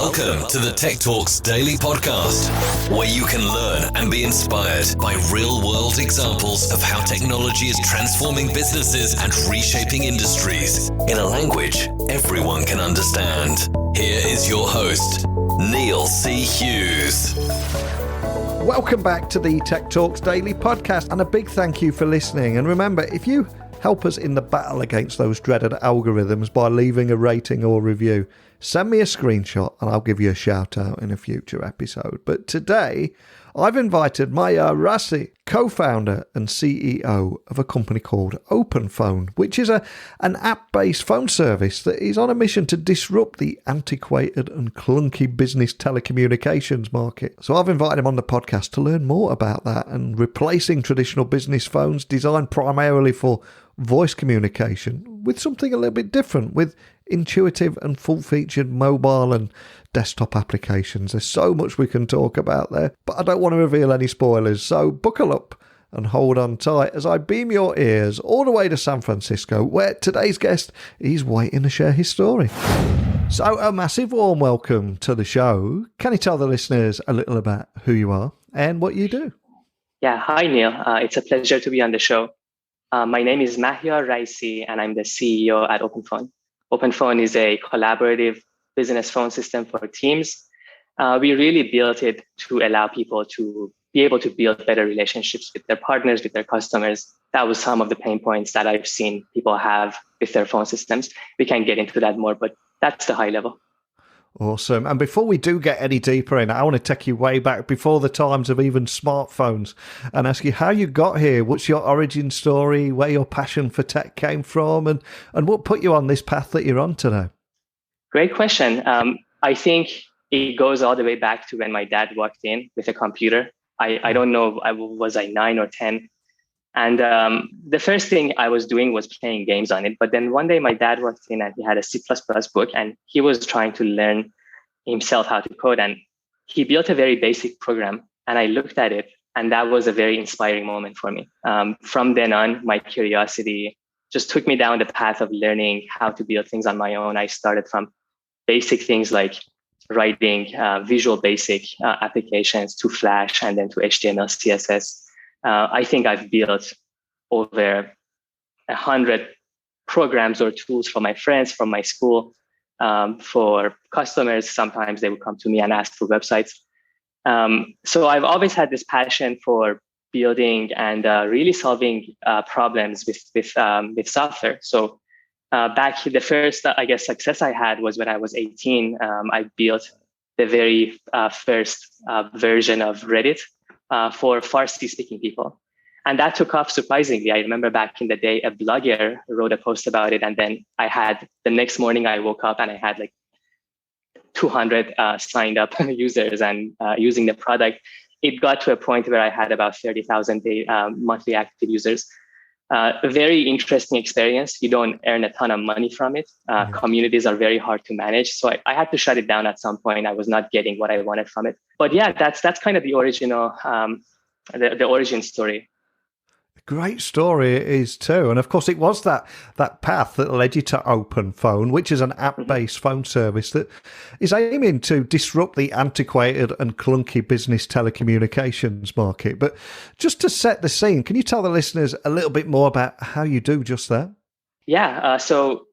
Welcome to the Tech Talks Daily Podcast, where you can learn and be inspired by real-world examples of how technology is transforming businesses and reshaping industries in a language everyone can understand. Here is your host, Neil C. Hughes. Welcome back to the Tech Talks Daily Podcast, and a big thank you for listening. And remember, if you help us in the battle against those dreaded algorithms by leaving a rating or review, send me a screenshot and I'll give you a shout out in a future episode. But today, I've invited Mahyar Raissi, co-founder and CEO of a company called OpenPhone, which is an app-based phone service that is on a mission to disrupt the antiquated and clunky business telecommunications market. So I've invited him on the podcast to learn more about that and replacing traditional business phones designed primarily for voice communication with something a little bit different, with intuitive and full-featured mobile and desktop applications. There's so much we can talk about there, but I don't want to reveal any spoilers, so buckle up and hold on tight as I beam your ears all the way to San Francisco, where today's guest is waiting to share his story. So a massive warm welcome to the show. Can you tell the listeners a little about who you are and what you do? Yeah, hi Neil. It's a pleasure to be on the show. My name is Mahyar Raissi, and I'm the CEO at OpenPhone. OpenPhone is a collaborative business phone system for teams. We really built it to allow people to be able to build better relationships with their partners, with their customers. That was some of the pain points that I've seen people have with their phone systems. We can get into that more, but that's the high level. Awesome. And before we do get any deeper in, I want to take you way back before the times of even smartphones and ask you how you got here. What's your origin story, where your passion for tech came from, and what put you on this path that you're on today? Great question. I think it goes all the way back to when my dad walked in with a computer. I don't know, was I 9 or 10? And the first thing I was doing was playing games on it. But then one day my dad walked in and he had a C++ book and he was trying to learn himself how to code. And he built a very basic program. And I looked at it, and that was a very inspiring moment for me. From then on, my curiosity just took me down the path of learning how to build things on my own. I started from basic things like writing Visual Basic applications to Flash and then to HTML, CSS. I think I've built over 100 programs or tools for my friends, from my school, for customers. Sometimes they would come to me and ask for websites. So I've always had this passion for building and really solving problems with software. So back the first, success I had was when I was 18. I built the very first version of Reddit for Farsi-speaking people. And that took off surprisingly. I remember back in the day, a blogger wrote a post about it. And then the next morning I woke up and I had like 200 signed up users and using the product. It got to a point where I had about 30,000 monthly active users. A very interesting experience. You don't earn a ton of money from it. Communities are very hard to manage. So I had to shut it down at some point. I was not getting what I wanted from it. But yeah, that's kind of the original, the origin story. Great story it is too. And of course, it was that path that led you to OpenPhone, which is an app-based phone service that is aiming to disrupt the antiquated and clunky business telecommunications market. But just to set the scene, can you tell the listeners a little bit more about how you do just that? Yeah. So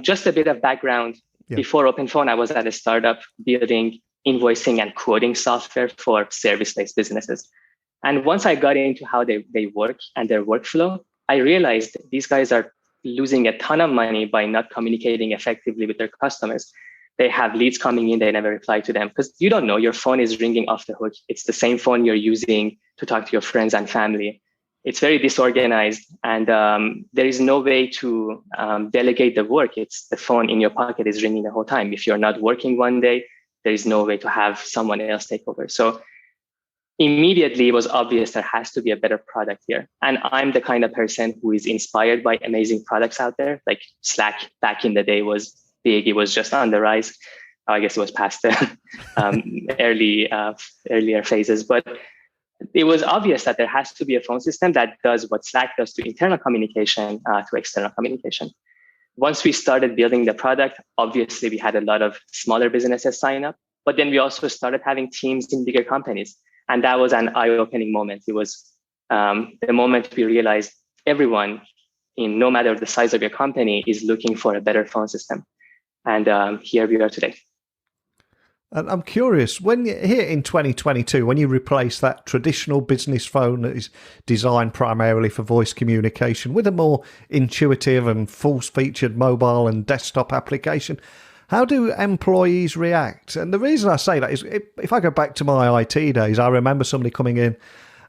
just a bit of background. Yeah. Before OpenPhone, I was at a startup building invoicing and quoting software for service-based businesses. And once I got into how they work and their workflow, I realized these guys are losing a ton of money by not communicating effectively with their customers. They have leads coming in, they never reply to them because you don't know, your phone is ringing off the hook. It's the same phone you're using to talk to your friends and family. It's very disorganized, and there is no way to delegate the work. It's the phone in your pocket is ringing the whole time. If you're not working one day, there is no way to have someone else take over. So immediately it was obvious there has to be a better product here. And I'm the kind of person who is inspired by amazing products out there. Like Slack back in the day was big. It was just on the rise. I guess it was past the earlier phases. But it was obvious that there has to be a phone system that does what Slack does to internal communication to external communication. Once we started building the product, obviously we had a lot of smaller businesses sign up. But then we also started having teams in bigger companies. And that was an eye-opening moment. It was the moment we realized everyone, in no matter the size of your company, is looking for a better phone system. And here we are today. And I'm curious, when here in 2022, when you replace that traditional business phone that is designed primarily for voice communication with a more intuitive and full-featured mobile and desktop application, how do employees react? And the reason I say that is, if I go back to my IT days, I remember somebody coming in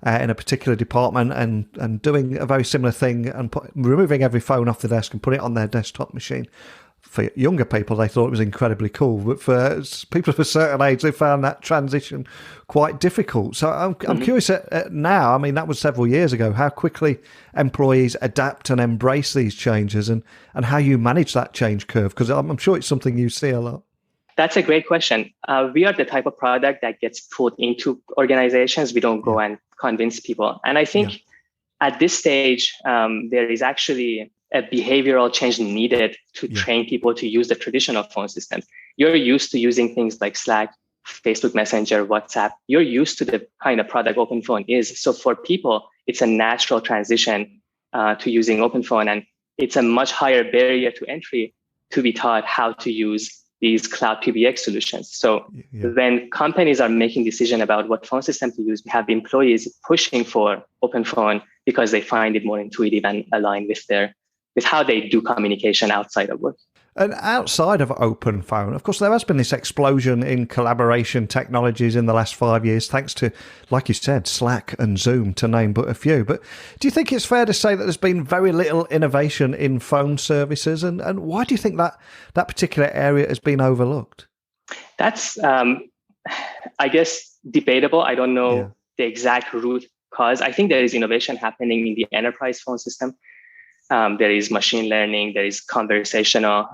a particular department and doing a very similar thing and removing every phone off the desk and putting it on their desktop machine. For younger people, they thought it was incredibly cool, but for people of a certain age, they found that transition quite difficult. So I'm curious now, I mean, that was several years ago, how quickly employees adapt and embrace these changes and how you manage that change curve, because I'm sure it's something you see a lot. That's a great question. We are the type of product that gets put into organizations. We don't go and convince people. And I think at this stage, there is actually a behavioral change needed to train people to use the traditional phone systems. You're used to using things like Slack, Facebook Messenger, WhatsApp. You're used to the kind of product OpenPhone is. So for people, it's a natural transition to using OpenPhone. And it's a much higher barrier to entry to be taught how to use these cloud PBX solutions. So when companies are making decisions about what phone system to use, we have employees pushing for OpenPhone because they find it more intuitive and aligned with how they do communication outside of work. And outside of OpenPhone, of course, there has been this explosion in collaboration technologies in the last 5 years, thanks to, like you said, Slack and Zoom, to name but a few. But do you think it's fair to say that there's been very little innovation in phone services? And why do you think that particular area has been overlooked? That's, I guess, debatable. I don't know the exact root cause. I think there is innovation happening in the enterprise phone system. There is machine learning, there is conversational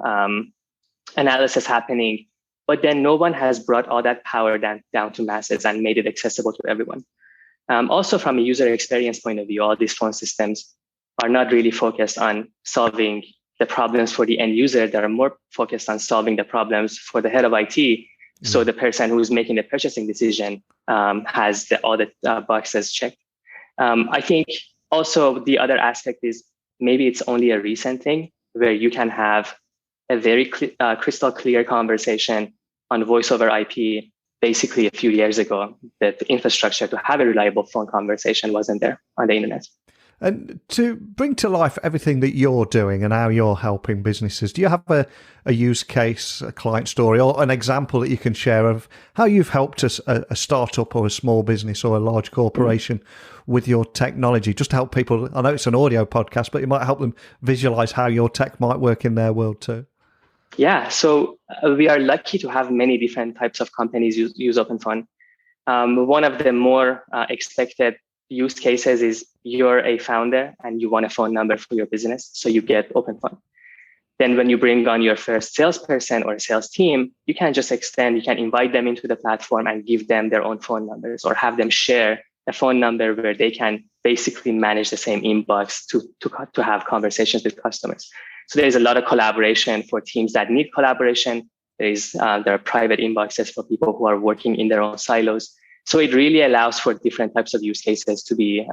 analysis happening, but then no one has brought all that power down to masses and made it accessible to everyone. Also, from a user experience point of view, all these phone systems are not really focused on solving the problems for the end user. They are more focused on solving the problems for the head of IT. So the person who's making the purchasing decision has all the boxes checked. I think also the other aspect is, maybe it's only a recent thing where you can have a very crystal clear conversation on voice over IP. Basically, a few years ago, the infrastructure to have a reliable phone conversation wasn't there on the internet. And to bring to life everything that you're doing and how you're helping businesses, do you have a use case, a client story, or an example that you can share of how you've helped a startup or a small business or a large corporation with your technology, just to help people? I know it's an audio podcast, but it might help them visualize how your tech might work in their world too. Yeah, so we are lucky to have many different types of companies use OpenPhone. One of the more expected use cases is you're a founder and you want a phone number for your business, so you get OpenPhone. Then when you bring on your first salesperson or sales team, you can just you can invite them into the platform and give them their own phone numbers, or have them share a phone number where they can basically manage the same inbox to have conversations with customers. So there is a lot of collaboration for teams that need collaboration. There are private inboxes for people who are working in their own silos. So it really allows for different types of use cases to be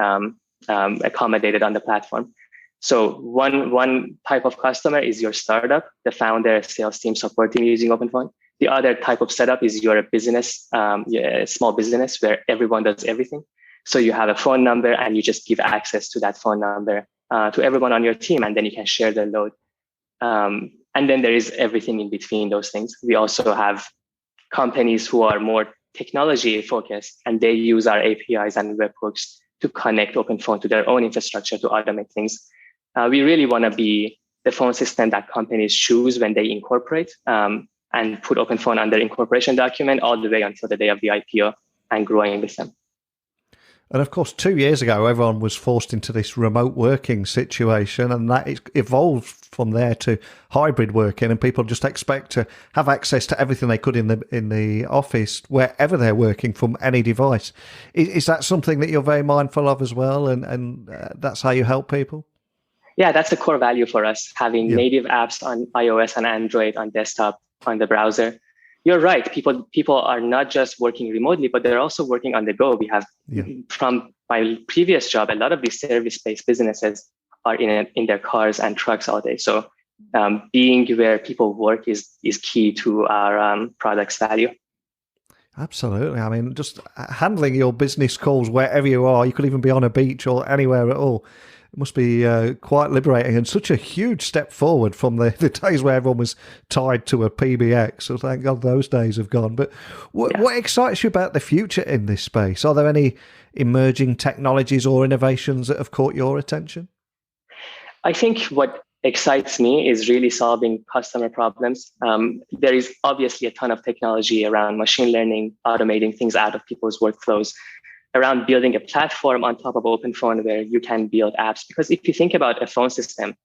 accommodated on the platform. So one type of customer is your startup, the founder, sales team supporting using OpenPhone. The other type of setup is you're a business, a small business where everyone does everything. So you have a phone number and you just give access to that phone number to everyone on your team, and then you can share the load. And then there is everything in between those things. We also have companies who are more technology focused, and they use our APIs and webhooks to connect OpenPhone to their own infrastructure to automate things. We really want to be the phone system that companies choose when they incorporate, and put OpenPhone on their incorporation document all the way until the day of the IPO and growing with them. And of course, 2 years ago, everyone was forced into this remote working situation, and that evolved from there to hybrid working, and people just expect to have access to everything they could in the office wherever they're working from any device. Is that something that you're very mindful of as well, and that's how you help people? Yeah, that's a core value for us, having native apps on iOS and Android on desktop, on the browser. you're right. People are not just working remotely, but they're also working on the go. We have from my previous job, a lot of these service-based businesses are in their cars and trucks all day. So being where people work is key to our product's value. Absolutely. I mean, just handling your business calls wherever you are, you could even be on a beach or anywhere at all. It must be quite liberating and such a huge step forward from the days where everyone was tied to a PBX. So thank God those days have gone. But what excites you about the future in this space? Are there any emerging technologies or innovations that have caught your attention? I think what excites me is really solving customer problems. There is obviously a ton of technology around machine learning, automating things out of people's workflows, around building a platform on top of OpenPhone where you can build apps. Because if you think about a phone system,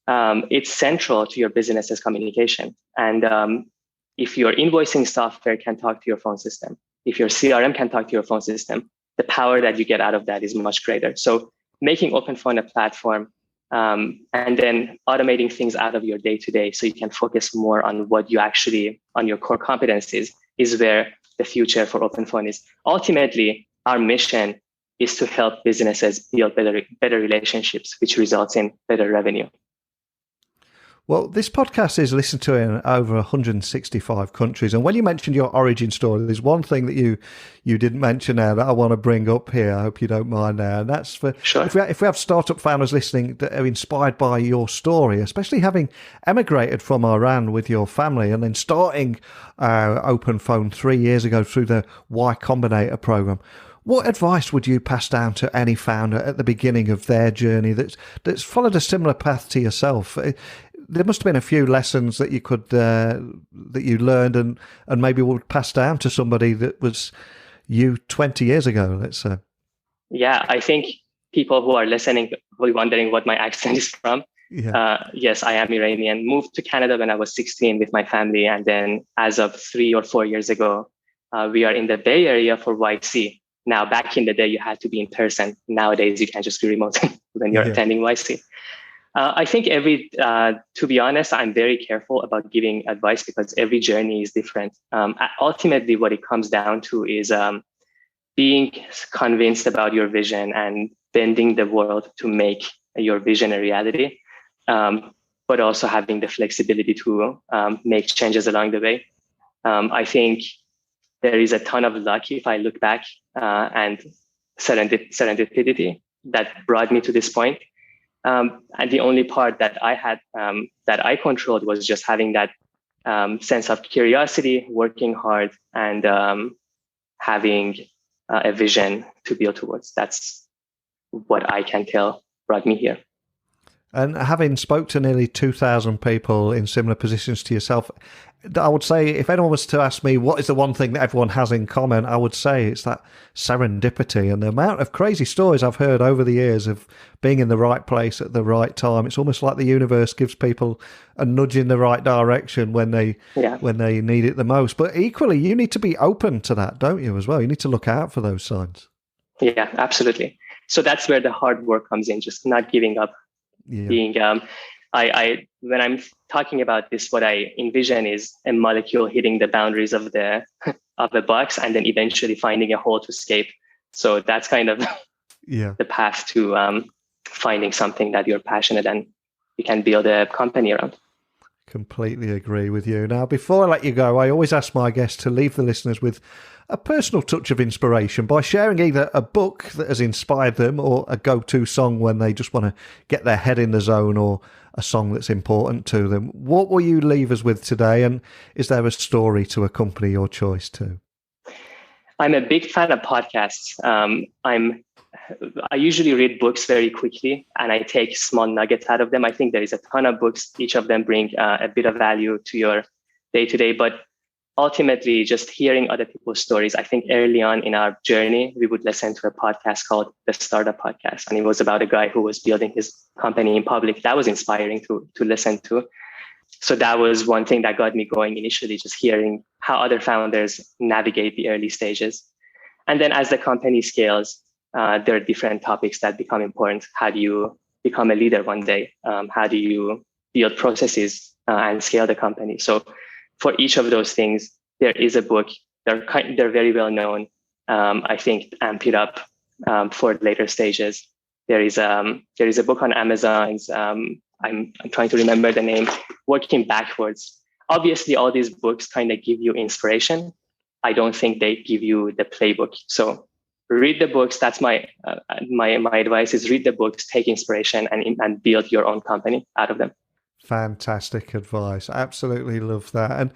it's central to your business's communication. And if your invoicing software can talk to your phone system, if your CRM can talk to your phone system, the power that you get out of that is much greater. So making OpenPhone a platform and then automating things out of your day-to-day so you can focus more on what you actually, on your core competencies, is where the future for OpenPhone is. Ultimately, our mission is to help businesses build better relationships, which results in better revenue. Well, this podcast is listened to in over 165 countries. And when you mentioned your origin story, there's one thing that you didn't mention now that I want to bring up here. I hope you don't mind now. And that's for sure. If we have startup founders listening that are inspired by your story, especially having emigrated from Iran with your family and then starting OpenPhone 3 years ago through the Y Combinator program. What advice would you pass down to any founder at the beginning of their journey that's followed a similar path to yourself? There must have been a few lessons that you could that you learned and maybe would pass down to somebody that was you 20 years ago, let's say. Yeah, I think people who are listening will be wondering what my accent is from. Yeah. Yes, I am Iranian. Moved to Canada when I was 16 with my family. And then as of 3 or 4 years ago, we are in the Bay Area for YC. Now, back in the day, you had to be in person. Nowadays, you can just be remote when you're attending YC. I think to be honest, I'm very careful about giving advice because every journey is different. Ultimately, what it comes down to is being convinced about your vision and bending the world to make your vision a reality, but also having the flexibility to make changes along the way. I think there is a ton of luck if I look back and serendipity that brought me to this point. And the only part that I had that I controlled was just having that sense of curiosity, working hard, and having a vision to build towards. That's what I can tell brought me here. And having spoke to nearly 2,000 people in similar positions to yourself, I would say if anyone was to ask me what is the one thing that everyone has in common, I would say it's that serendipity and the amount of crazy stories I've heard over the years of being in the right place at the right time. It's almost like the universe gives people a nudge in the right direction when they need it the most. But equally, you need to be open to that, don't you, as well? You need to look out for those signs. Yeah, absolutely. So that's where the hard work comes in, just not giving up. Yeah. Being I when I'm talking about this, what I envision is a molecule hitting the boundaries of the box and then eventually finding a hole to escape. So that's kind of the path to finding something that you're passionate and you can build a company around. Completely agree with you. Now, before I let you go, I always ask my guests to leave the listeners with a personal touch of inspiration by sharing either a book that has inspired them or a go-to song when they just want to get their head in the zone, or a song that's important to them. What will you leave us with today? And is there a story to accompany your choice too? I'm a big fan of podcasts. I usually read books very quickly and I take small nuggets out of them. I think there is a ton of books. Each of them bring a bit of value to your day-to-day, but ultimately just hearing other people's stories. I think early on in our journey, we would listen to a podcast called The Startup Podcast. And it was about a guy who was building his company in public. That was inspiring to listen to. So that was one thing that got me going initially, just hearing how other founders navigate the early stages. And then as the company scales, there are different topics that become important. How do you become a leader one day? How do you build processes and scale the company? So for each of those things, there is a book. They're very well known. I think amp it up for later stages. There is a book on Amazon's. I'm trying to remember the name. Working Backwards. Obviously, all these books kind of give you inspiration. I don't think they give you the playbook. So read the books. That's my advice: is read the books, take inspiration, and build your own company out of them. Fantastic advice. Absolutely love that. And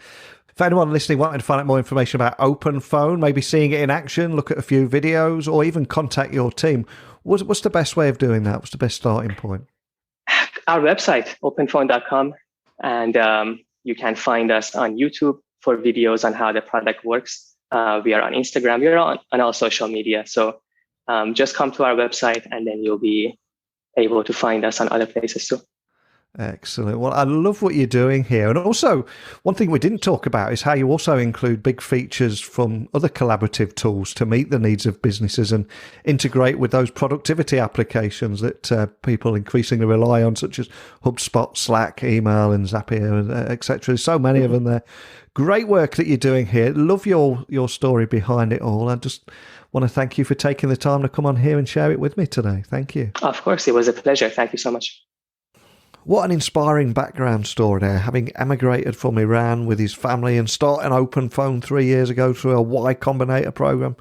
for anyone listening wanting to find out more information about OpenPhone, maybe seeing it in action, look at a few videos, or even contact your team, what's the best way of doing that? What's the best starting point? Our website, openphone.com, and you can find us on YouTube for videos on how the product works. We are on Instagram. We are on all social media. So just come to our website, and then you'll be able to find us on other places too. Excellent. Well, I love what you're doing here. And also, one thing we didn't talk about is how you also include big features from other collaborative tools to meet the needs of businesses and integrate with those productivity applications that people increasingly rely on, such as HubSpot, Slack, email, and Zapier, etc. There's so many of them there. Great work that you're doing here. Love your story behind it all. I just want to thank you for taking the time to come on here and share it with me today. Thank you. Of course, it was a pleasure. Thank you so much. What an inspiring background story there, having emigrated from Iran with his family and starting OpenPhone 3 years ago through a Y Combinator program.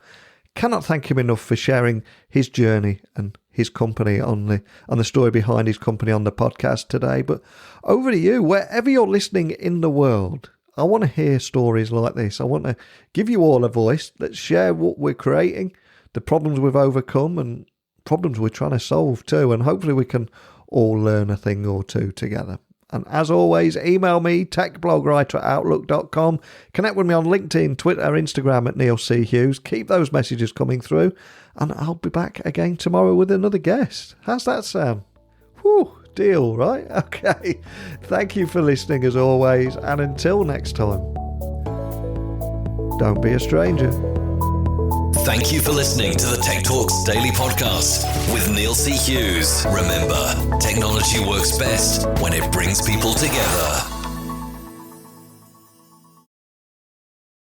Cannot thank him enough for sharing his journey and his company on the story behind his company on the podcast today. But over to you, wherever you're listening in the world. I want to hear stories like this. I want to give you all a voice. Let's share what we're creating, the problems we've overcome and problems we're trying to solve too. And hopefully we can all learn a thing or two together. And as always, email me, techblogwriter@outlook.com. Connect with me on LinkedIn, Twitter, Instagram @Neil C. Hughes. Keep those messages coming through. And I'll be back again tomorrow with another guest. How's that sound? Whew, deal, right? Okay. Thank you for listening as always. And until next time, don't be a stranger. Thank you for listening to the Tech Talks Daily Podcast with Neil C. Hughes. Remember, technology works best when it brings people together.